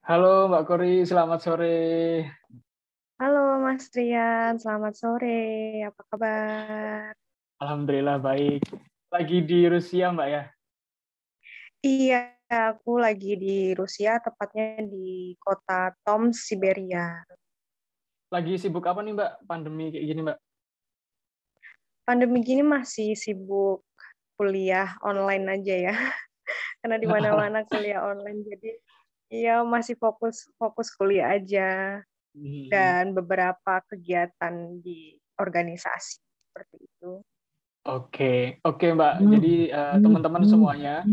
Halo Mbak Kori, selamat sore. Halo Mas Rian, selamat sore. Apa kabar? Alhamdulillah baik. Lagi di Rusia Mbak ya? Iya, aku lagi di Rusia, tepatnya di kota Tomsk, Siberia. Lagi sibuk apa nih Mbak? Pandemi kayak gini Mbak? Pandemi gini masih sibuk kuliah online aja ya, karena di mana-mana kuliah online. Jadi iya masih fokus fokus kuliah aja Hmm. dan beberapa kegiatan di organisasi seperti itu. Oke, oke Mbak. Jadi teman-teman semuanya,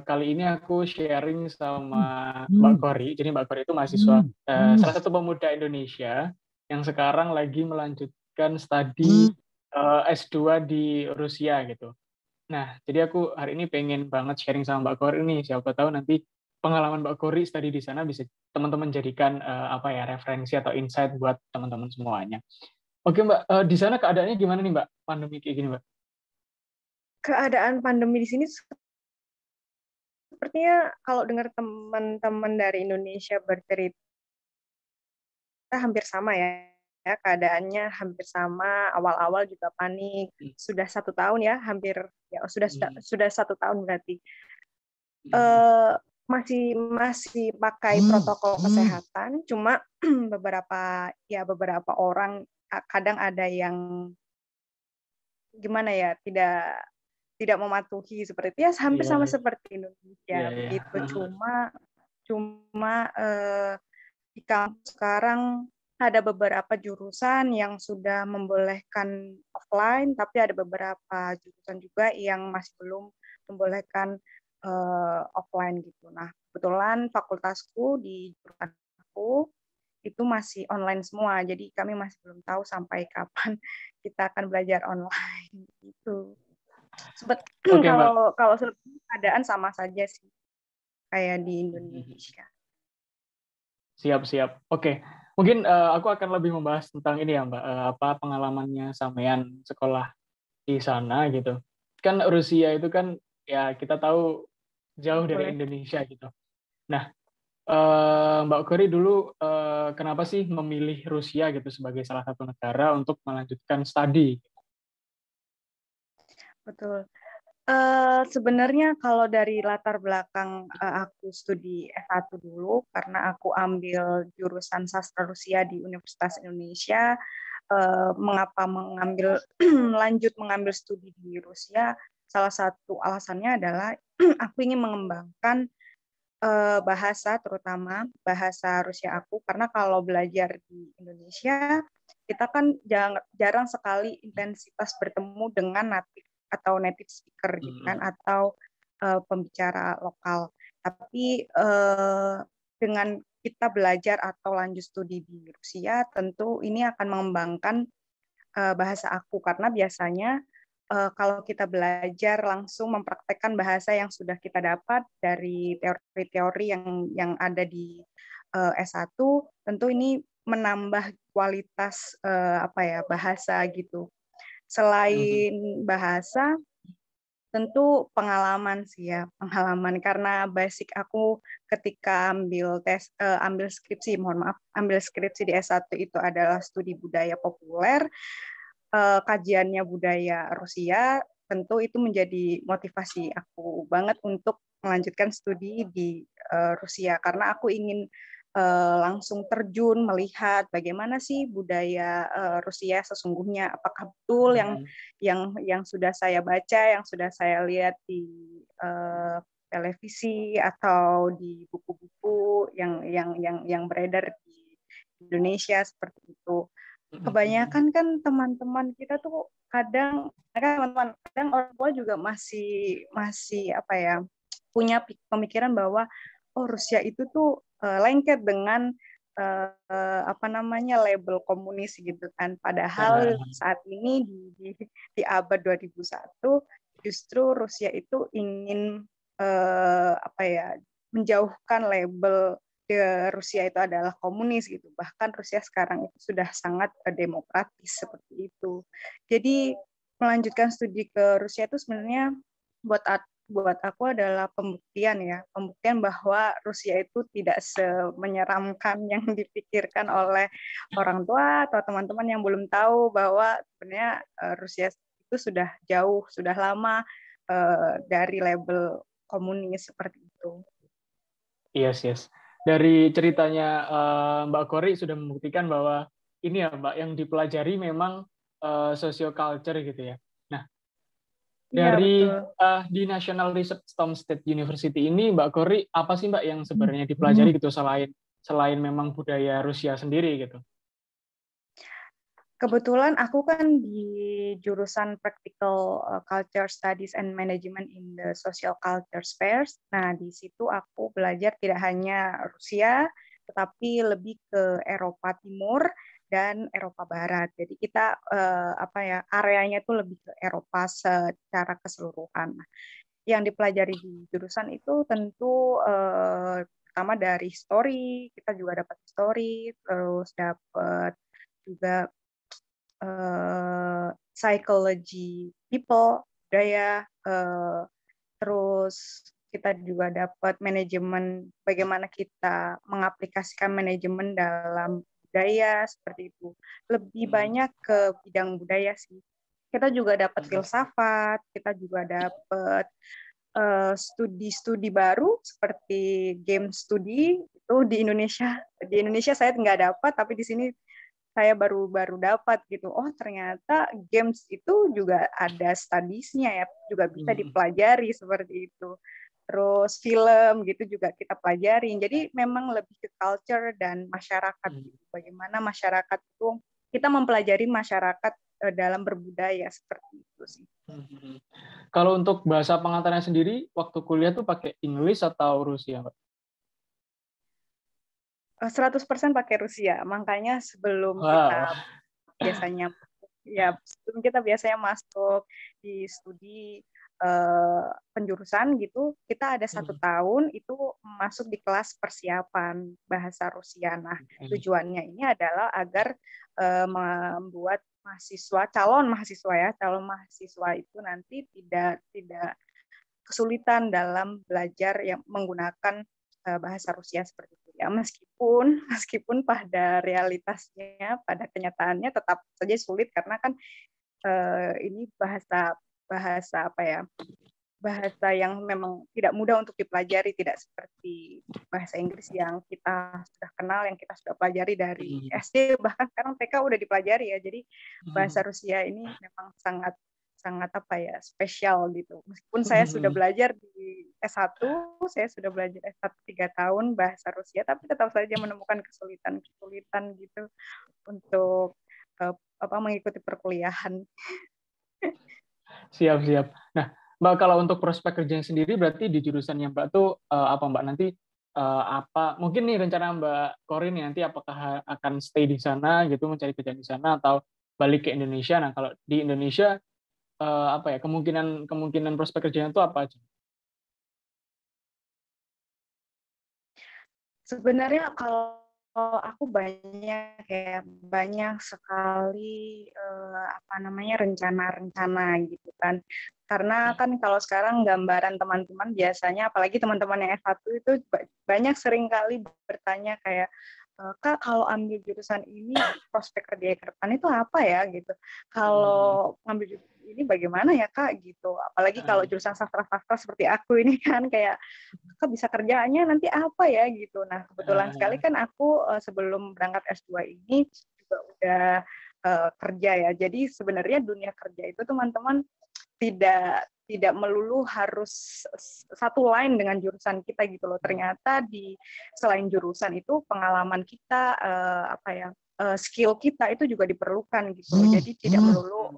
kali ini aku sharing sama Mbak Kori. Jadi Mbak Kori itu mahasiswa, salah satu pemuda Indonesia yang sekarang lagi melanjutkan studi S2 di Rusia gitu. Nah, jadi aku hari ini pengen banget sharing sama Mbak Kori nih. Siapa tahu nanti pengalaman Mbak Kori studi di sana bisa teman-teman jadikan apa ya referensi atau insight buat teman-teman semuanya. Oke Mbak, di sana keadaannya gimana nih Mbak? Pandemi kayak gini Mbak? Keadaan pandemi di sini sepertinya kalau dengar teman-teman dari Indonesia bercerita hampir sama ya. Keadaannya hampir sama. Awal-awal juga panik. Sudah 1 tahun ya, hampir ya Hmm. sudah 1 tahun berarti. Hmm. Masih masih pakai protokol kesehatan. Cuma beberapa orang kadang ada yang gimana ya, tidak tidak mematuhi seperti ya hampir Iya, sama iya, seperti Indonesia iya, iya. begitu. Cuma di kampus sekarang ada beberapa jurusan yang sudah membolehkan offline, tapi ada beberapa jurusan juga yang masih belum membolehkan offline gitu. Nah, kebetulan fakultasku di jurusan aku itu masih online semua, jadi kami masih belum tahu sampai kapan kita akan belajar online gitu. Sebet Oke Mbak. kalau kalau keadaan sama saja sih kayak di Hmm. Indonesia. Siap-siap. Oke, mungkin aku akan lebih membahas tentang ini ya Mbak, apa pengalamannya sampean sekolah di sana gitu. Kan Rusia itu kan ya kita tahu jauh dari Boleh. Indonesia gitu. Nah, Mbak Kori dulu kenapa sih memilih Rusia gitu sebagai salah satu negara untuk melanjutkan studi? Betul. Sebenarnya kalau dari latar belakang aku studi S1 dulu, karena aku ambil jurusan sastra Rusia di Universitas Indonesia, mengapa mengambil lanjut mengambil studi di Rusia, salah satu alasannya adalah aku ingin mengembangkan bahasa, terutama bahasa Rusia aku, karena kalau belajar di Indonesia, kita kan jarang sekali intensitas bertemu dengan native speaker gitu kan, Hmm. atau pembicara lokal. Tapi dengan kita belajar atau lanjut studi di Rusia, tentu ini akan mengembangkan bahasa aku, karena biasanya kalau kita belajar langsung mempraktekkan bahasa yang sudah kita dapat dari teori-teori yang ada di S1, tentu ini menambah kualitas apa ya bahasa gitu. Hmm. Selain bahasa, tentu pengalaman sih ya, pengalaman karena basic aku ketika ambil skripsi, mohon maaf, ambil skripsi di S1 itu adalah studi budaya populer, kajiannya budaya Rusia, tentu itu menjadi motivasi aku banget untuk melanjutkan studi di Rusia, karena aku ingin langsung terjun melihat bagaimana sih budaya Rusia sesungguhnya, apakah betul Hmm. yang sudah saya baca, yang sudah saya lihat di televisi atau di buku-buku yang beredar di Indonesia seperti itu. Hmm. Kebanyakan kan teman-teman kita tuh kadang orang tua juga masih masih apa ya, punya pemikiran bahwa oh Rusia itu tuh lengket dengan apa namanya label komunis gitu kan. Padahal Ya. saat ini di abad 2001 justru Rusia itu ingin apa ya, menjauhkan label Rusia itu adalah komunis gitu. Bahkan Rusia sekarang itu sudah sangat demokratis seperti itu. Jadi melanjutkan studi ke Rusia itu sebenarnya buat buat aku adalah pembuktian ya, pembuktian bahwa Rusia itu tidak semenyeramkan yang dipikirkan oleh orang tua atau teman-teman yang belum tahu bahwa sebenarnya Rusia itu sudah jauh, sudah lama dari label komunis seperti itu. Yes, yes. Dari ceritanya Mbak Kori sudah membuktikan bahwa ini ya Mbak, yang dipelajari memang socioculture gitu ya. Nah, Iya, dari betul. di National Research Storm State University ini, Mbak Kori, apa sih Mbak yang sebenarnya dipelajari gitu selain memang budaya Rusia sendiri gitu? Kebetulan aku kan di jurusan Practical Culture Studies and Management in the Social Culture Spheres. Nah, di situ aku belajar tidak hanya Rusia, tetapi lebih ke Eropa Timur dan Eropa Barat. Jadi kita areanya itu lebih ke Eropa secara keseluruhan. Nah, yang dipelajari di jurusan itu tentu pertama dari history, kita juga dapat history, terus dapat juga psychology people, budaya, terus kita juga dapat manajemen, bagaimana kita mengaplikasikan manajemen dalam budaya, seperti itu. Lebih banyak ke bidang budaya sih. Kita juga dapat filsafat, kita juga dapat studi-studi baru seperti game studi itu di Indonesia. Di Indonesia saya nggak dapat, tapi di sini saya baru dapat gitu. Oh, ternyata games itu juga ada studies-nya ya, juga bisa dipelajari seperti itu. Terus film gitu juga kita pelajarin. Jadi memang lebih ke culture dan masyarakat gitu. Bagaimana masyarakat itu, kita mempelajari masyarakat dalam berbudaya seperti itu sih. Kalau untuk bahasa pengantarnya sendiri, waktu kuliah tuh pakai English atau Rusia, Mbak? 100% pakai Rusia. Makanya sebelum Wow. kita biasanya sebelum kita biasanya masuk di studi penjurusan gitu, kita ada 1 tahun itu masuk di kelas persiapan bahasa Rusia. Nah, tujuannya ini adalah agar membuat calon mahasiswa itu nanti tidak kesulitan dalam belajar yang menggunakan bahasa Rusia seperti itu ya, meskipun pada realitasnya, pada kenyataannya tetap saja sulit karena kan ini bahasa yang memang tidak mudah untuk dipelajari, tidak seperti bahasa Inggris yang kita sudah kenal, yang kita sudah pelajari dari SD, bahkan sekarang TK udah dipelajari ya. Jadi bahasa Rusia ini memang sangat spesial gitu. Meskipun saya sudah belajar di S1, saya sudah belajar S1 3 tahun bahasa Rusia, tapi tetap saja menemukan kesulitan gitu untuk mengikuti perkuliahan. Siap. Nah, Mbak, kalau untuk prospek kerja sendiri berarti di jurusannya Mbak tuh apa Mbak nanti mungkin nih rencana Mbak Korin nanti apakah akan stay di sana gitu mencari kerjaan di sana atau balik ke Indonesia? Nah, kalau di Indonesia kemungkinan prospek kerjanya itu apa aja? Sebenarnya kalau aku banyak sekali rencana-rencana gitu kan. Karena kan kalau sekarang gambaran teman-teman biasanya, apalagi teman-teman yang S1 itu banyak sering kali bertanya kayak, Kak, kalau ambil jurusan ini prospek kerja ke depan itu apa ya gitu. Kalau ambil jurusan ini bagaimana ya Kak gitu. Apalagi kalau jurusan sastra-sastra seperti aku ini kan kayak, Kak bisa kerjaannya nanti apa ya gitu. Nah, kebetulan sekali kan aku sebelum berangkat S2 ini juga udah kerja ya. Jadi sebenarnya dunia kerja itu teman-teman tidak melulu harus satu line dengan jurusan kita gitu loh. Ternyata selain jurusan itu pengalaman kita skill kita itu juga diperlukan gitu. Jadi tidak melulu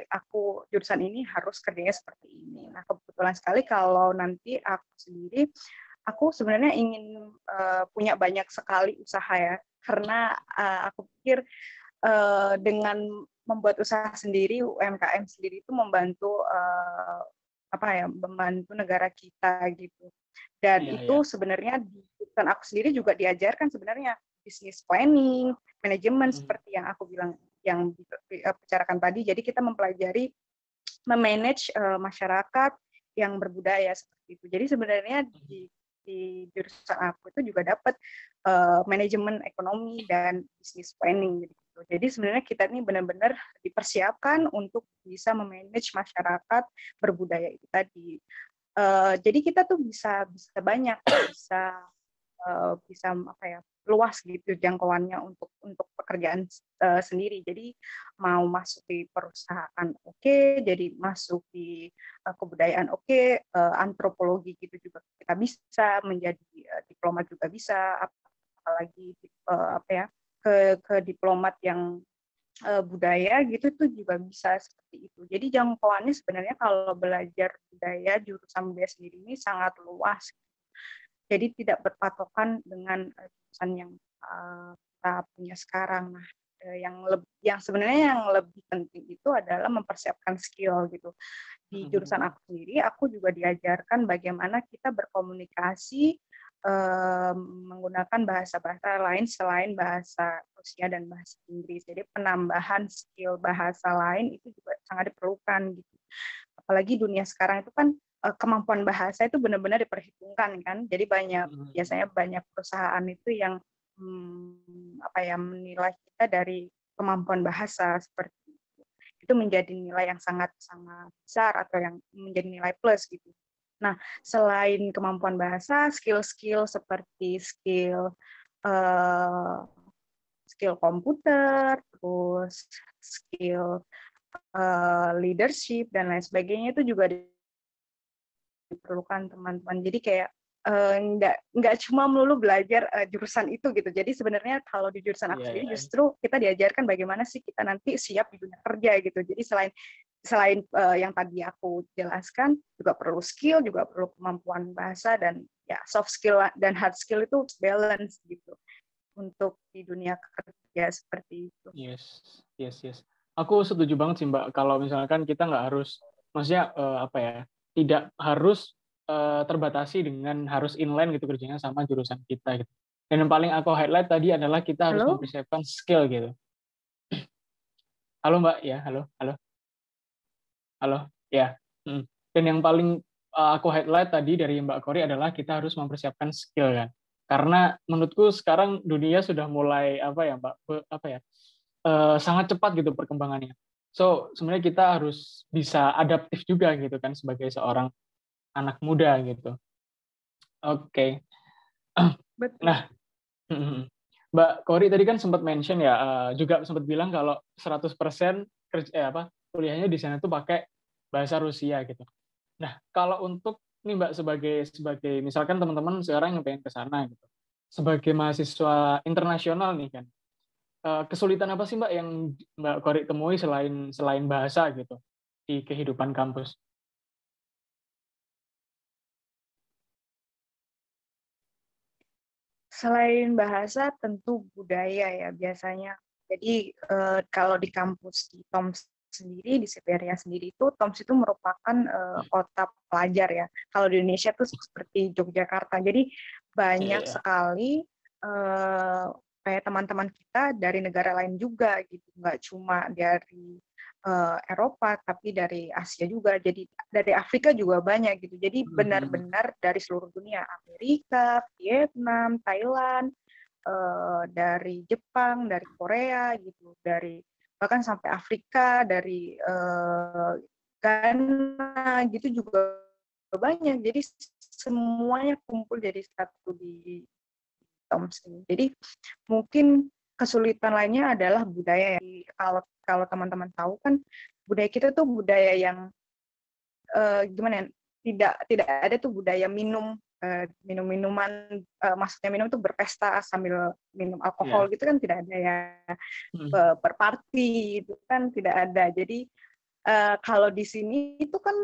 aku jurusan ini harus kerjanya seperti ini. Nah, kebetulan sekali kalau nanti aku sebenarnya ingin punya banyak sekali usaha ya. Karena aku pikir dengan membuat usaha sendiri, UMKM sendiri itu membantu membantu negara kita gitu. Dan itu sebenarnya di jurusan aku sendiri juga diajarkan sebenarnya business planning, manajemen seperti yang aku bilang, yang dibicarakan tadi. Jadi kita mempelajari memanage masyarakat yang berbudaya seperti itu. Jadi sebenarnya di jurusan aku itu juga dapat manajemen ekonomi dan bisnis planning gitu. Jadi sebenarnya kita ini benar-benar dipersiapkan untuk bisa memanage masyarakat berbudaya itu tadi. Jadi kita tuh bisa banyak, bisa apa ya, luas gitu jangkauannya untuk pekerjaan sendiri. Jadi mau masuk di perusahaan oke, jadi masuk di kebudayaan oke, antropologi gitu juga kita bisa, menjadi diplomat juga bisa, apalagi apa ya, ke diplomat yang budaya gitu tuh juga bisa seperti itu. Jadi jangkauannya sebenarnya kalau belajar budaya, jurusan budaya sendiri ini sangat luas. Jadi tidak berpatokan dengan jurusan yang kita punya sekarang. Nah, yang sebenarnya yang lebih penting itu adalah mempersiapkan skill gitu. Di jurusan aku sendiri, aku juga diajarkan bagaimana kita berkomunikasi menggunakan bahasa-bahasa lain selain bahasa Rusia dan bahasa Inggris. Jadi penambahan skill bahasa lain itu juga sangat diperlukan gitu. Apalagi dunia sekarang itu kan kemampuan bahasa itu benar-benar diperhitungkan kan. Jadi biasanya banyak perusahaan itu yang apa ya, menilai kita dari kemampuan bahasa seperti itu. Itu menjadi nilai yang sangat sangat besar atau yang menjadi nilai plus gitu. Nah, selain kemampuan bahasa, skill-skill seperti skill komputer, terus skill leadership dan lain sebagainya itu juga diperlukan teman-teman. Jadi kayak nggak cuma melulu belajar jurusan itu gitu. Jadi sebenarnya kalau di jurusan aku sendiri justru kita diajarkan bagaimana sih kita nanti siap di dunia kerja gitu. Jadi selain yang tadi aku jelaskan, juga perlu skill, juga perlu kemampuan bahasa, dan ya soft skill dan hard skill itu balance gitu untuk di dunia kerja seperti itu. Yes. Aku setuju banget sih Mbak, kalau misalkan kita nggak harus, maksudnya apa ya, tidak harus terbatasi dengan harus inline gitu kerjanya sama jurusan kita gitu. Dan yang paling aku highlight tadi adalah kita harus mempersiapkan skill gitu. Halo Mbak, ya, halo. Ya. Dan yang paling aku highlight tadi dari Mbak Kori adalah kita harus mempersiapkan skill kan. Karena menurutku sekarang dunia sudah mulai sangat cepat gitu perkembangannya. So sebenarnya kita harus bisa adaptif juga gitu kan sebagai seorang anak muda gitu. Oke. Betul. Nah, Mbak Kori tadi kan sempat mention ya, juga sempat bilang kalau 100% kuliahnya di sana tuh pakai bahasa Rusia gitu. Nah, kalau untuk nih Mbak sebagai misalkan teman-teman sekarang yang pengen ke sana gitu. Sebagai mahasiswa internasional nih kan. Kesulitan apa sih Mbak yang Mbak Kori temui selain bahasa gitu di kehidupan kampus? Selain bahasa, tentu budaya ya biasanya. Jadi kalau di kampus di TOMS sendiri, di Siberia sendiri itu, TOMS itu merupakan kota pelajar ya. Kalau di Indonesia tuh seperti Yogyakarta. Jadi banyak sekali kayak teman-teman kita dari negara lain juga gitu. Nggak cuma dari Eropa, tapi dari Asia juga. Jadi dari Afrika juga banyak gitu. Jadi benar-benar dari seluruh dunia, Amerika, Vietnam, Thailand, dari Jepang, dari Korea gitu, dari bahkan sampai Afrika, dari Ghana gitu juga banyak. Jadi semuanya kumpul jadi satu di TOMS ini. Jadi mungkin kesulitan lainnya adalah budaya. Kalau teman-teman tahu kan budaya kita tuh budaya yang gimana ya, tidak ada tuh budaya minuman, maksudnya minum tuh berpesta sambil minum alkohol gitu kan tidak ada ya, berparti itu kan tidak ada. Jadi kalau di sini itu kan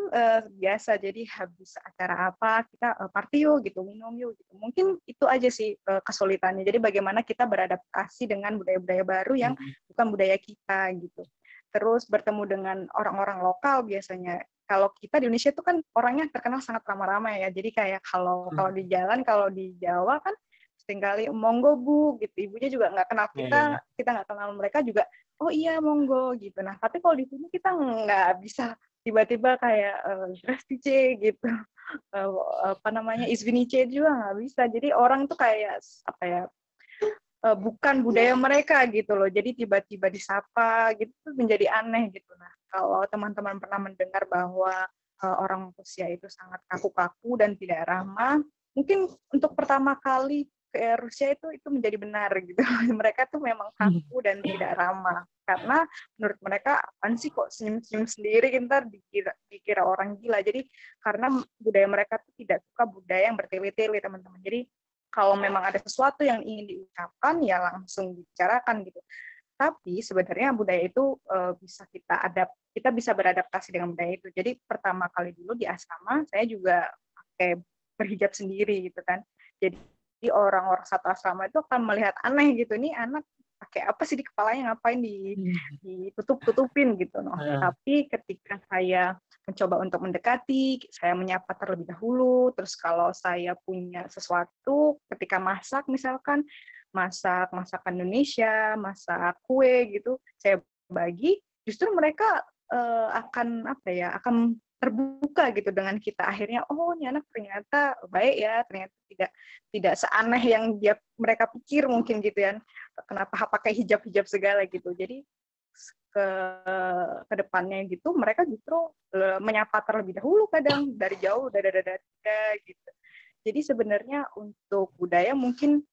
biasa, jadi habis acara apa kita party yuk gitu, minum yuk gitu. Mungkin itu aja sih kesulitannya. Jadi bagaimana kita beradaptasi dengan budaya-budaya baru yang bukan budaya kita gitu. Terus bertemu dengan orang-orang lokal biasanya. Kalau kita di Indonesia itu kan orangnya terkenal sangat ramah-ramah ya. Jadi kayak kalau di jalan, kalau di Jawa kan seringkali monggo Bu gitu. Ibunya juga nggak kenal kita, kita nggak kenal mereka juga. Oh iya monggo gitu. Nah tapi kalau di sini kita nggak bisa tiba-tiba kayak Здравствуйте gitu, apa namanya, Извините juga nggak bisa. Jadi orang tuh kayak apa ya, bukan budaya mereka gitu loh. Jadi tiba-tiba disapa gitu tuh menjadi aneh gitu. Nah, kalau teman-teman pernah mendengar bahwa orang Rusia itu sangat kaku-kaku dan tidak ramah, mungkin untuk pertama kali ke Rusia itu menjadi benar gitu. Mereka tuh memang kaku dan tidak ramah. Karena menurut mereka, apaan sih kok senyum-senyum sendiri, ntar dikira orang gila. Jadi karena budaya mereka tuh tidak suka budaya yang bertele-tele, teman-teman. Jadi kalau memang ada sesuatu yang ingin diucapkan, ya langsung dibicarakan gitu. Tapi sebenarnya budaya itu kita bisa beradaptasi dengan budaya itu. Jadi pertama kali dulu di asrama, saya juga pakai berhijab sendiri gitu kan. Jadi orang-orang satu asrama itu akan melihat aneh gitu, nih anak pakai apa sih di kepalanya, ngapain ditutup-tutupin gitu. No. Tapi ketika saya mencoba untuk mendekati, saya menyapa terlebih dahulu, terus kalau saya punya sesuatu, ketika masak misalkan, masak masakan Indonesia, masak kue gitu, saya bagi, justru mereka akan terbuka gitu dengan kita. Akhirnya, oh ini anak ternyata baik ya, ternyata tidak seaneh yang mereka pikir mungkin gitu ya. Kenapa pakai hijab segala gitu. Jadi ke depannya gitu, mereka justru menyapa terlebih dahulu kadang dari jauh, dada gitu. Jadi sebenarnya untuk budaya mungkin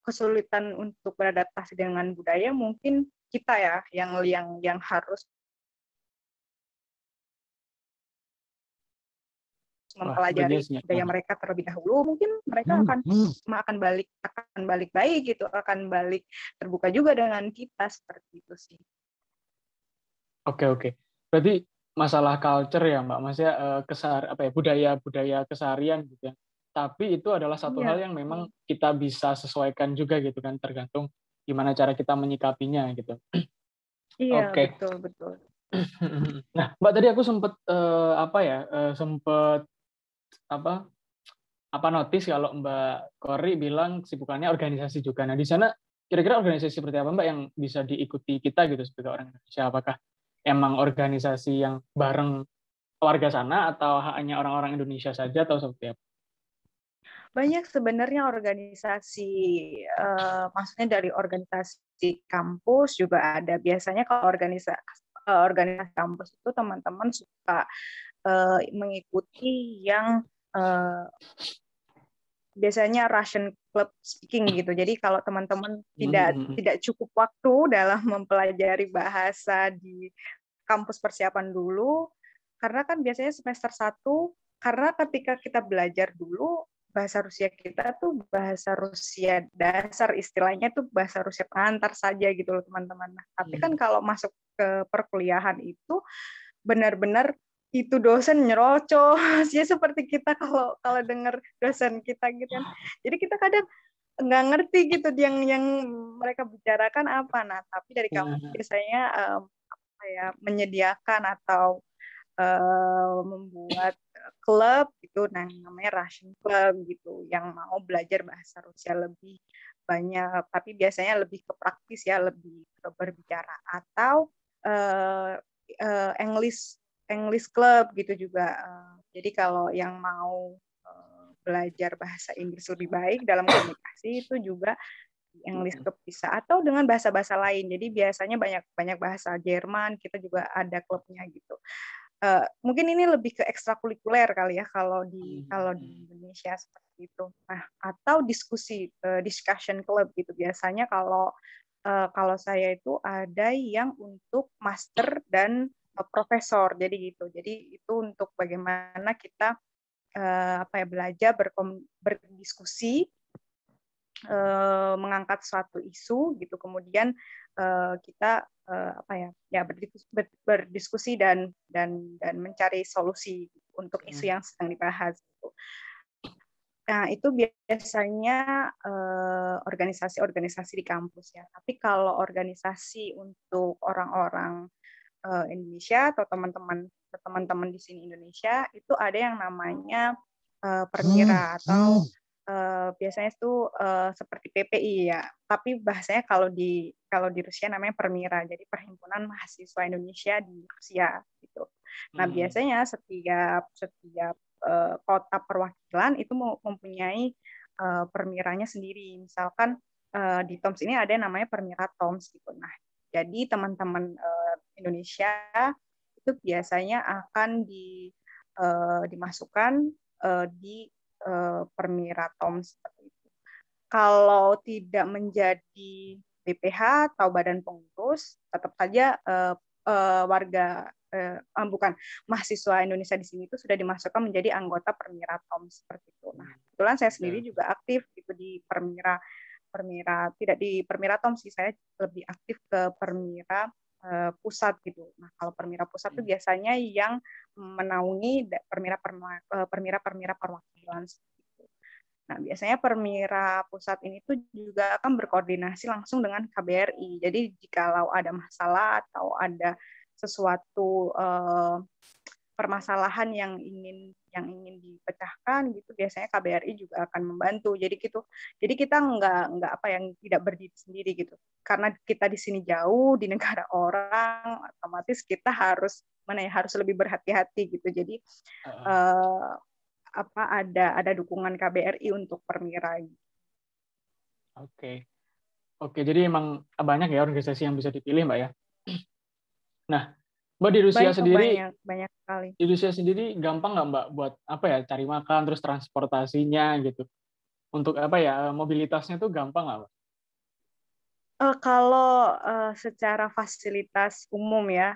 kesulitan untuk beradaptasi dengan budaya mungkin kita ya yang harus mempelajari budaya mereka terlebih dahulu. Mungkin mereka akan balik baik gitu, akan balik terbuka juga dengan kita, seperti itu sih. Oke. Berarti masalah culture ya, Mbak. Maksudnya budaya keseharian gitu ya. Tapi itu adalah satu hal yang memang kita bisa sesuaikan juga gitu kan, tergantung gimana cara kita menyikapinya gitu. Iya, betul. Nah, Mbak, tadi aku sempat notice kalau Mbak Kori bilang kesibukannya organisasi juga. Nah, di sana kira-kira organisasi seperti apa, Mbak, yang bisa diikuti kita gitu sebagai orang Indonesia? Apakah emang organisasi yang bareng warga sana atau hanya orang-orang Indonesia saja atau seperti apa? Banyak sebenarnya organisasi, maksudnya dari organisasi kampus juga ada. Biasanya kalau organisasi kampus itu teman-teman suka mengikuti yang biasanya Russian Club Speaking gitu. Jadi kalau teman-teman tidak cukup waktu dalam mempelajari bahasa di kampus persiapan dulu, karena kan biasanya semester 1, karena ketika kita belajar dulu, bahasa Rusia kita tuh bahasa Rusia dasar, istilahnya tuh bahasa Rusia pengantar saja gitu loh teman-teman. Nah, tapi kan kalau masuk ke perkuliahan itu benar-benar itu dosen nyerocos ya, seperti kita kalau dengar dosen kita gitu kan. Jadi kita kadang nggak ngerti gitu yang mereka bicarakan apa. Nah, tapi dari kampus biasanya menyediakan atau membuat klub gitu, nah namanya Russian Club gitu, yang mau belajar bahasa Rusia lebih banyak, tapi biasanya lebih ke praktis ya, lebih ke berbicara, atau English Club gitu juga. Jadi kalau yang mau belajar bahasa Inggris lebih baik dalam komunikasi itu juga English Club bisa, atau dengan bahasa-bahasa lain. Jadi biasanya banyak bahasa Jerman, kita juga ada klubnya gitu. Mungkin ini lebih ke ekstrakurikuler kali ya kalau di Indonesia seperti itu. Nah, atau discussion club gitu. Biasanya kalau saya itu ada yang untuk master dan profesor, jadi gitu. Jadi itu untuk bagaimana kita belajar berdiskusi, mengangkat suatu isu gitu, kemudian kita berdiskusi dan mencari solusi untuk isu yang sedang dibahas gitu. Nah, itu biasanya organisasi-organisasi di kampus ya. Tapi kalau organisasi untuk orang-orang Indonesia atau teman-teman di sini Indonesia, itu ada yang namanya Permira, atau biasanya itu seperti PPI ya. Tapi bahasanya kalau di Rusia namanya Permira. Jadi Perhimpunan Mahasiswa Indonesia di Rusia gitu. Nah, biasanya setiap kota perwakilan itu mempunyai permiranya sendiri. Misalkan di TOMS ini ada yang namanya permira TOMS gitu. Nah, jadi teman-teman Indonesia itu biasanya akan dimasukkan di permira TOMS seperti itu. Kalau tidak menjadi BPH atau badan pengurus, tetap saja warga bukan mahasiswa Indonesia di sini itu sudah dimasukkan menjadi anggota permira TOMS seperti itu. Nah, kebetulan saya sendiri juga aktif gitu di permira tidak di permira TOMS sih, saya lebih aktif ke permira pusat gitu. Nah, kalau permira pusat itu biasanya yang menaungi permira perwakilan. Nah, biasanya permira pusat ini tuh juga akan berkoordinasi langsung dengan KBRI. Jadi jikalau ada masalah atau ada sesuatu permasalahan yang ingin dipecahkan gitu, biasanya KBRI juga akan membantu. Jadi gitu. Jadi kita nggak apa yang tidak berdiri sendiri gitu. Karena kita di sini jauh di negara orang, otomatis kita harus harus lebih berhati-hati gitu. Jadi ada dukungan KBRI untuk permira. Oke, jadi emang banyak ya organisasi yang bisa dipilih, Mbak ya. Nah, Mbak di Rusia sendiri banyak sekali. Di Rusia sendiri gampang nggak, Mbak, buat apa ya, cari makan terus transportasinya gitu. Untuk apa ya, mobilitasnya tuh gampang nggak, Mbak? Kalau secara fasilitas umum ya,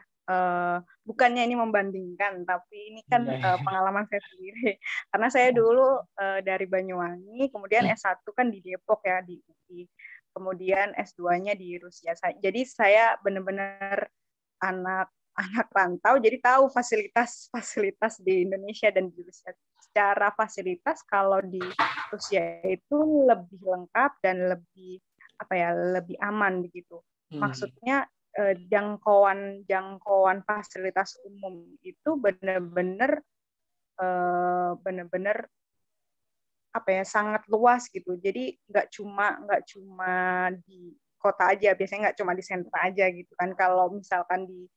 bukannya ini membandingkan, tapi ini kan pengalaman saya sendiri. Karena saya dulu dari Banyuwangi, kemudian S1 kan di Depok ya, di UI. Kemudian S2-nya di Rusia. Jadi saya benar-benar anak rantau, jadi tahu fasilitas di Indonesia dan di Rusia. Secara fasilitas, kalau di Rusia itu lebih lengkap dan lebih lebih aman begitu. Maksudnya jangkauan fasilitas umum itu benar-benar sangat luas gitu. Jadi nggak cuma di kota aja, biasanya nggak cuma di sentra aja gitu kan. Kalau misalkan di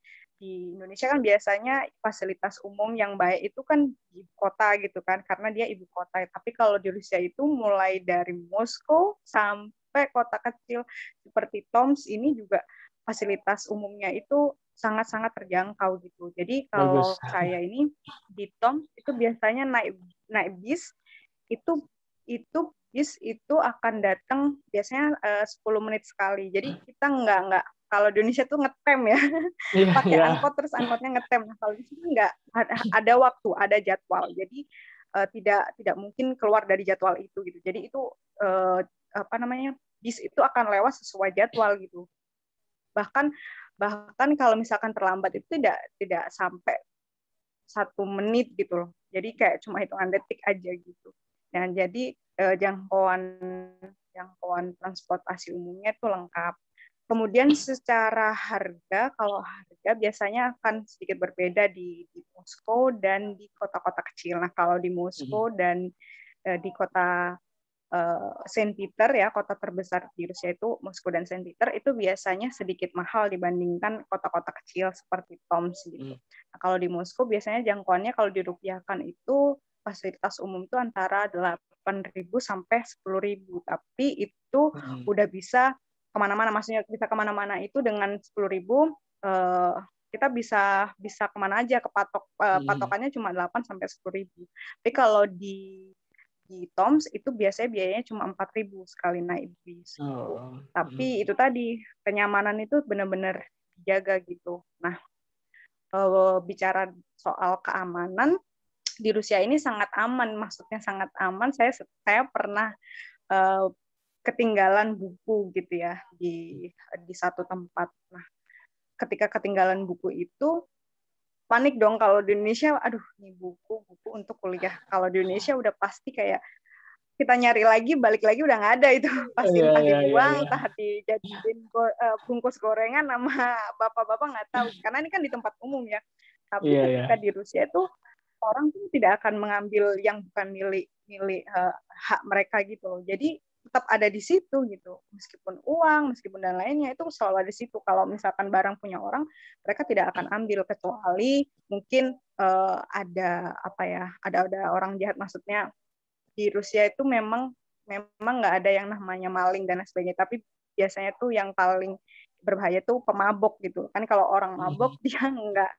Indonesia kan biasanya fasilitas umum yang baik itu kan di kota gitu kan, karena dia ibu kota. Tapi kalau di Rusia itu mulai dari Moskow sampai kota kecil seperti Tomsk ini juga fasilitas umumnya itu sangat-sangat terjangkau gitu. Jadi kalau saya ini di Tomsk itu biasanya naik bis itu bis itu akan datang biasanya 10 menit sekali. Jadi kita nggak kalau di Indonesia tuh ngetem ya, pakai angkot terus angkotnya ngetem. Nah, kalau di sini nggak ada waktu, ada jadwal. Jadi tidak mungkin keluar dari jadwal itu gitu. Jadi itu bis itu akan lewat sesuai jadwal gitu. Bahkan kalau misalkan terlambat itu tidak sampai 1 menit gitu loh. Jadi kayak cuma hitungan detik aja gitu. Dan jadi jangkauan transportasi umumnya itu lengkap. Kemudian secara harga, kalau harga biasanya akan sedikit berbeda di Moskow dan di kota-kota kecil. Nah, kalau di Moskow dan di kota Saint Peter ya, kota terbesar di Rusia itu Moskow dan Saint Peter itu biasanya sedikit mahal dibandingkan kota-kota kecil seperti Tomsk gitu. Nah, kalau di Moskow biasanya jangkauannya kalau dirupiahkan itu fasilitas umum itu antara 8.000 sampai 10.000, tapi itu udah bisa kemana-mana, maksudnya bisa kemana-mana itu dengan 10.000 kita bisa kemana aja, patokannya cuma 8 sampai 10.000. Tapi kalau di Tomsk itu biasanya biayanya cuma 4.000 sekali naik bis. Tapi itu tadi kenyamanan itu benar-benar dijaga gitu. Nah, bicara soal keamanan di Rusia ini sangat aman, maksudnya sangat aman. Saya pernah ketinggalan buku gitu ya di satu tempat. Nah, ketika ketinggalan buku itu panik dong. Kalau di Indonesia, aduh, ini buku untuk kuliah. Kalau di Indonesia udah pasti kayak kita nyari lagi, balik lagi udah nggak ada itu. Pasti entah dibuang, entah dijadiin bungkus gorengan sama bapak-bapak nggak tahu. Karena ini kan di tempat umum ya. Tapi ketika di Rusia itu orang tuh tidak akan mengambil yang bukan milik hak mereka gitu loh. Jadi tetap ada di situ gitu, meskipun uang, meskipun dan lainnya itu selalu ada di situ. Kalau misalkan barang punya orang, mereka tidak akan ambil, kecuali mungkin ada apa ya, ada orang jahat. Maksudnya di Rusia itu memang nggak ada yang namanya maling dan lain sebagainya, tapi biasanya tuh yang paling berbahaya tuh pemabok gitu kan. Kalau orang mabok dia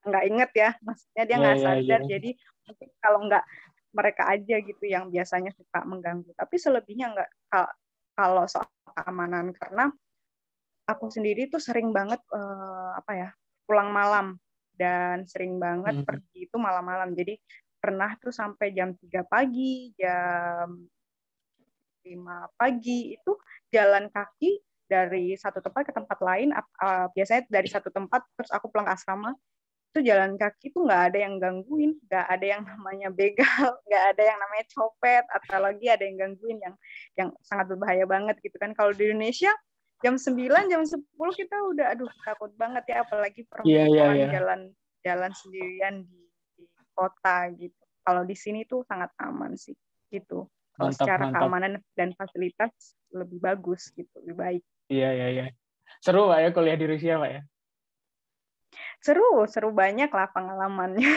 nggak inget ya, maksudnya dia nggak sadar. Jadi mungkin kalau nggak mereka aja gitu yang biasanya suka mengganggu, tapi selebihnya nggak. Kalau soal keamanan, karena aku sendiri tuh sering banget apa ya, pulang malam dan sering banget pergi itu malam-malam. Jadi pernah tuh sampai jam 3 pagi, jam 5 pagi itu jalan kaki dari satu tempat ke tempat lain. Biasanya dari satu tempat terus aku pulang ke asrama, itu jalan kaki itu nggak ada yang gangguin, nggak ada yang namanya begal, nggak ada yang namanya copet, atau lagi ada yang gangguin yang sangat berbahaya banget gitu kan. Kalau di Indonesia jam 9, jam 10 kita udah aduh takut banget ya, apalagi perempuan jalan sendirian di kota gitu. Kalau di sini tuh sangat aman sih gitu. Kalau secara keamanan dan fasilitas lebih bagus gitu, lebih baik. Iya. Seru Pak ya kuliah di Rusia Pak ya? Seru banyak lah pengalamannya.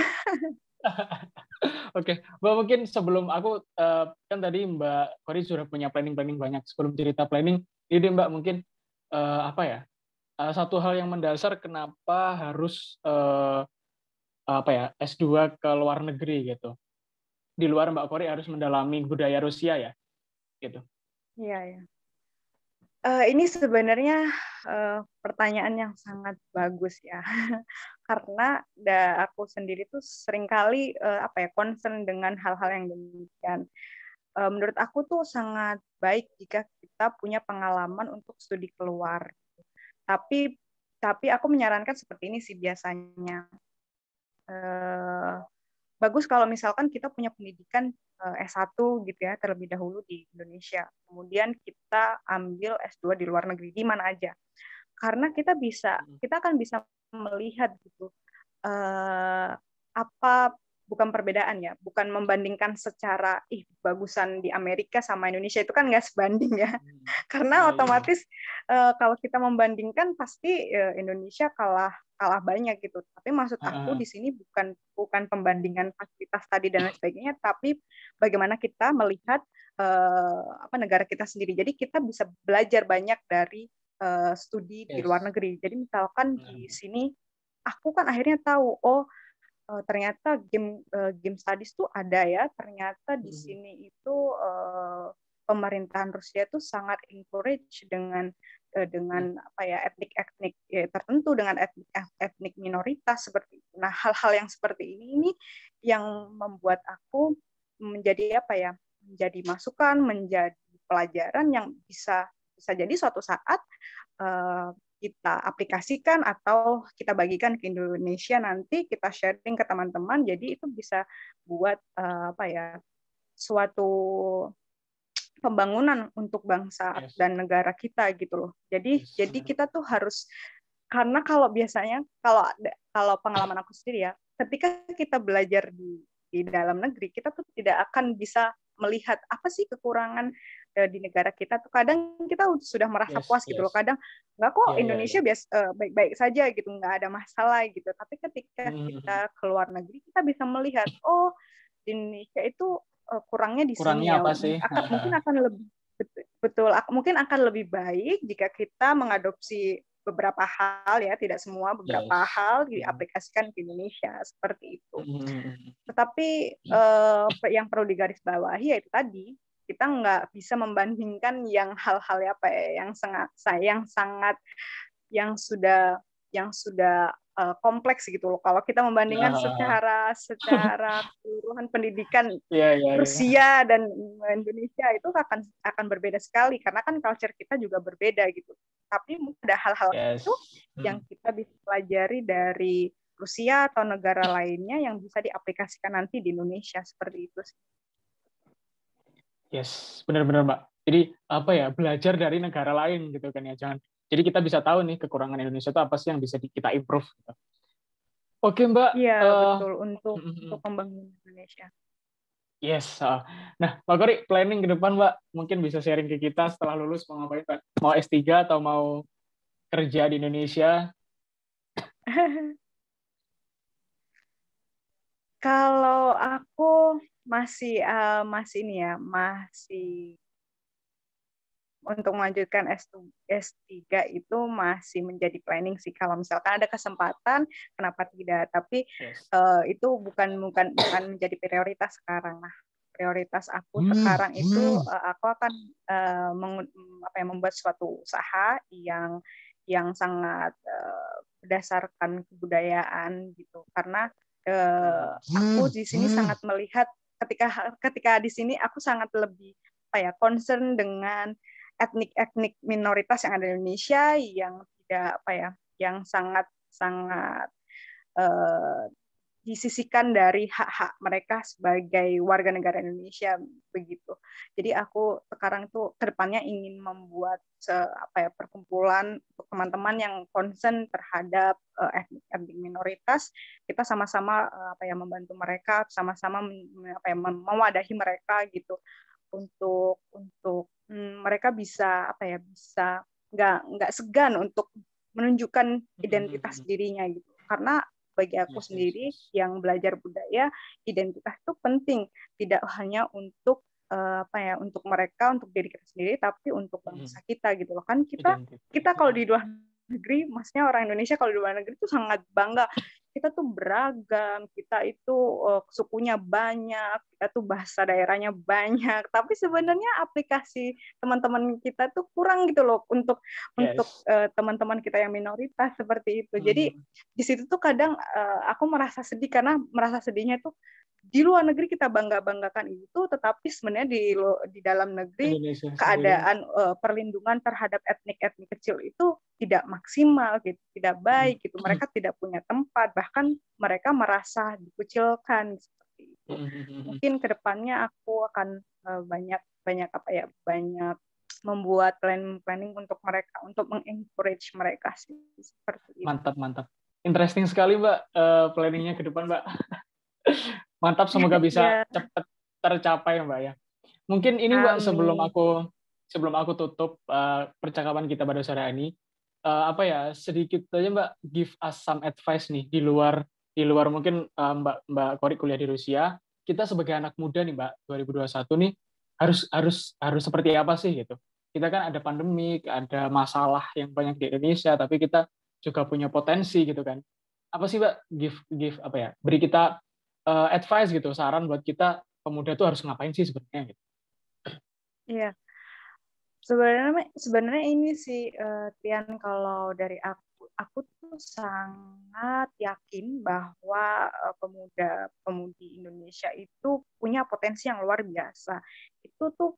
Oke, Mbak, mungkin sebelum aku kan tadi Mbak Kori sudah punya planning banyak. Sebelum cerita planning, ini Mbak mungkin apa ya? Satu hal yang mendasar kenapa harus apa ya, S2 ke luar negeri gitu. Di luar Mbak Kori harus mendalami budaya Rusia ya, gitu. Iya. Ini sebenarnya pertanyaan yang sangat bagus ya, karena aku sendiri tuh seringkali apa ya, concern dengan hal-hal yang demikian. Menurut aku tuh sangat baik jika kita punya pengalaman untuk studi keluar. Tapi aku menyarankan seperti ini sih biasanya. Bagus kalau misalkan kita punya pendidikan S1 gitu ya, terlebih dahulu di Indonesia. Kemudian kita ambil S2 di luar negeri, di mana aja. Karena kita akan bisa melihat gitu, apa, bukan perbedaan ya, bukan membandingkan secara bagusan di Amerika sama Indonesia, itu kan nggak sebanding ya. Karena otomatis kalau kita membandingkan pasti Indonesia kalah banyak gitu. Tapi maksud aku di sini bukan pembandingan fasilitas tadi dan lain sebagainya, tapi bagaimana kita melihat apa negara kita sendiri. Jadi kita bisa belajar banyak dari studi di luar negeri. Jadi misalkan di sini aku kan akhirnya tahu, ternyata game studies tuh ada ya. Ternyata di sini itu pemerintahan Rusia itu sangat encourage dengan apa ya, etnik ya, tertentu, dengan etnik minoritas seperti itu. Nah, hal-hal yang seperti ini yang membuat aku menjadi apa ya, menjadi masukan, menjadi pelajaran yang bisa jadi suatu saat kita aplikasikan atau kita bagikan ke Indonesia, nanti kita sharing ke teman-teman. Jadi itu bisa buat apa ya, suatu pembangunan untuk bangsa dan negara kita gitu loh. Jadi kita tuh harus, karena kalau biasanya kalau pengalaman aku sendiri ya, ketika kita belajar di dalam negeri, kita tuh tidak akan bisa melihat apa sih kekurangan di negara kita tuh. Kadang kita sudah merasa puas gitu loh, kadang nggak kok Indonesia baik-baik saja gitu, nggak ada masalah gitu. Tapi ketika kita keluar negeri, kita bisa melihat, di Indonesia itu kurangnya di sini ya. Mungkin akan lebih mungkin akan lebih baik jika kita mengadopsi beberapa hal ya, tidak semua, beberapa hal diaplikasikan ke Indonesia seperti itu. Tetapi yang perlu digarisbawahi yaitu tadi, kita nggak bisa membandingkan yang hal-hal apa ya, yang sudah kompleks gitu loh. Kalau kita membandingkan secara keseluruhan pendidikan Rusia dan Indonesia, itu akan berbeda sekali, karena kan culture kita juga berbeda gitu. Tapi ada hal-hal itu yang kita bisa pelajari dari Rusia atau negara lainnya yang bisa diaplikasikan nanti di Indonesia, seperti itu sih. Yes, benar-benar Mbak. Jadi apa ya, belajar dari negara lain gitu kan ya, jadi kita bisa tahu nih kekurangan Indonesia itu apa sih yang bisa kita improve gitu. Oke Mbak. Iya betul, untuk pembangunan Indonesia. Yes. Nah, Pak Kori, planning ke depan, Mbak, mungkin bisa sharing ke kita setelah lulus mau ngapain, Pak? Mau S3 atau mau kerja di Indonesia? Kalau aku masih ini ya, masih untuk melanjutkan S3 itu masih menjadi planning sih. Kalau misalkan ada kesempatan, kenapa tidak? Tapi Yes. itu bukan menjadi prioritas sekarang. Nah, prioritas aku sekarang itu aku akan membuat suatu usaha yang sangat berdasarkan kebudayaan gitu. Karena aku di sini sangat melihat ketika di sini aku sangat lebih concern dengan etnik-etnik minoritas yang ada di Indonesia yang tidak yang sangat sangat uh, disisihkan dari hak-hak mereka sebagai warga negara Indonesia begitu. Jadi aku sekarang tuh kedepannya ingin membuat perkumpulan untuk teman-teman yang concern terhadap etnik minoritas. Kita sama-sama membantu mereka, sama-sama mewadahi mereka gitu untuk mereka bisa bisa nggak segan untuk menunjukkan identitas dirinya gitu. Karena bagi aku sendiri yang belajar budaya, identitas itu penting, tidak hanya untuk untuk mereka, untuk diri kita sendiri, tapi untuk bangsa kita gitu loh. Kan kita kalau di luar negeri, maksudnya orang Indonesia kalau di luar negeri itu sangat bangga. Kita tuh beragam, kita itu sukunya banyak, kita tuh bahasa daerahnya banyak, tapi sebenarnya aplikasi teman-teman kita tuh kurang gitu loh untuk teman-teman kita yang minoritas seperti itu. Jadi di situ tuh kadang aku merasa sedih karena merasa sedihnya tuh di luar negeri kita banggakan itu, tetapi sebenarnya di dalam negeri Indonesia keadaan perlindungan terhadap etnik-etnik kecil itu tidak maksimal, gitu, tidak baik, gitu. Mereka tidak punya tempat, bahkan mereka merasa dikucilkan seperti itu. Mungkin kedepannya aku akan banyak membuat planning untuk mereka, untuk mengencourage mereka sih, seperti itu. Mantap. Interesting sekali, Mbak, planningnya ke depan, Mbak. Mantap, semoga bisa cepat tercapai, Mbak ya. Mungkin ini, Mbak, sebelum aku tutup percakapan kita pada sore ini, sedikit aja, Mbak, give us some advice nih di luar mungkin Mbak Kori kuliah di Rusia, kita sebagai anak muda nih, Mbak, 2021 nih harus seperti apa sih gitu. Kita kan ada pandemik, ada masalah yang banyak di Indonesia, tapi kita juga punya potensi gitu kan. Apa sih, Mbak, beri kita advice gitu, saran buat kita pemuda tuh harus ngapain sih sebenarnya gitu. Iya. Sebenarnya ini sih Tian, kalau dari aku tuh sangat yakin bahwa pemuda-pemudi Indonesia itu punya potensi yang luar biasa. Itu tuh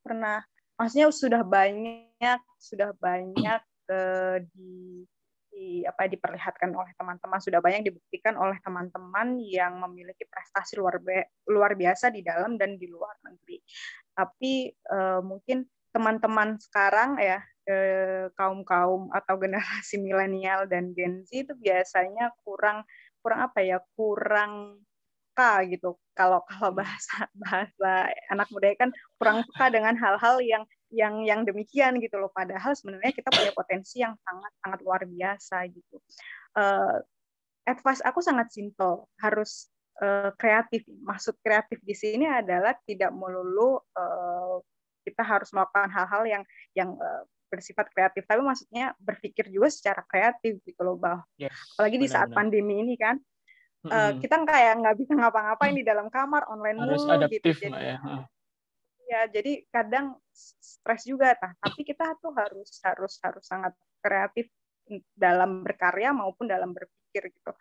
pernah, maksudnya sudah banyak diperlihatkan oleh teman-teman, sudah banyak dibuktikan oleh teman-teman yang memiliki prestasi luar biasa di dalam dan di luar negeri. Tapi mungkin teman-teman sekarang ya, kaum atau generasi milenial dan Gen Z itu biasanya kurang peka gitu. Kalau bahasa anak muda kan kurang peka dengan hal-hal yang demikian gitu loh. Padahal sebenarnya kita punya potensi yang sangat sangat luar biasa gitu. Advice aku sangat simple, harus kreatif. Maksud kreatif di sini adalah tidak melulu kita harus melakukan hal-hal yang bersifat kreatif, tapi maksudnya berpikir juga secara kreatif gitu loh, apalagi di saat pandemi ini kan. Kita kayak nggak bisa ngapa-ngapain di dalam kamar, online harus mulu gitu. Adaptif, Jadi jadi kadang stres juga. Tapi kita tuh harus sangat kreatif dalam berkarya maupun dalam berpikir gitu.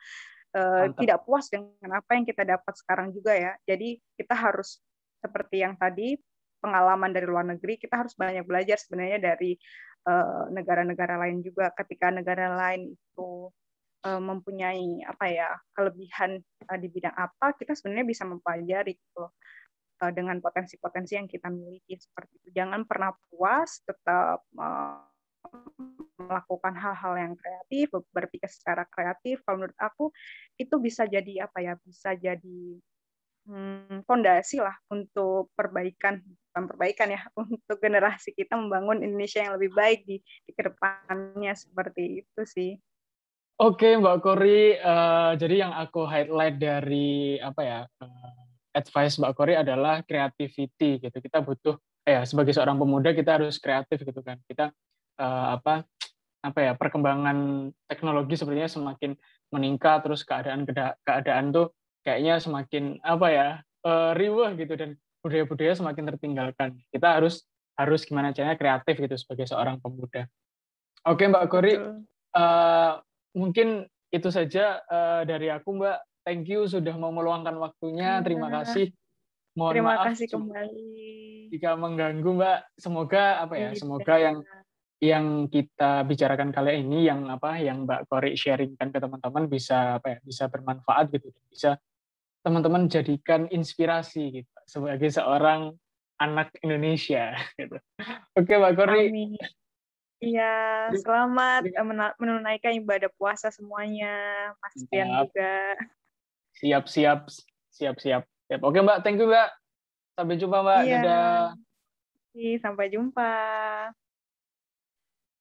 Tidak puas dengan apa yang kita dapat sekarang juga ya. Jadi kita harus seperti yang tadi, pengalaman dari luar negeri, kita harus banyak belajar sebenarnya dari negara-negara lain juga. Ketika negara lain itu mempunyai kelebihan di bidang apa, kita sebenarnya bisa mempelajari gitu dengan potensi-potensi yang kita miliki seperti itu. Jangan pernah puas, tetap melakukan hal-hal yang kreatif, berpikir secara kreatif. Kalau menurut aku itu bisa jadi bisa jadi fondasi lah untuk bukan perbaikan ya, untuk generasi kita membangun Indonesia yang lebih baik di kedepannya, seperti itu sih. Oke, Mbak Kori, jadi yang aku highlight dari apa ya, advice Mbak Kori adalah creativity gitu. Kita butuh sebagai seorang pemuda kita harus kreatif gitu kan. Kita apa ya, perkembangan teknologi sepertinya semakin meningkat, terus keadaan tuh kayaknya semakin apa ya, riuh gitu, dan budaya-budaya semakin tertinggalkan. Kita harus gimana caranya kreatif gitu sebagai seorang pemuda. Oke, Mbak Kori, Betul. mungkin itu saja dari aku, Mbak. Thank you sudah mau meluangkan waktunya. Terima kasih. Mohon Terima maaf kasih kembali. jika mengganggu, Mbak. Semoga semoga Tidak. yang kita bicarakan kali ini, yang Mbak Kori sharingkan ke teman-teman bisa bermanfaat gitu, bisa teman-teman jadikan inspirasi gitu sebagai seorang anak Indonesia gitu. Oke, Mbak Kori. Amin. Iya, selamat menunaikan ibadah puasa semuanya, Mas Rian Siap, juga. siap, siap, siap, siap. Oke, Mbak. Thank you, Mbak. Sampai jumpa, Mbak. Iya, Dadah. sampai jumpa.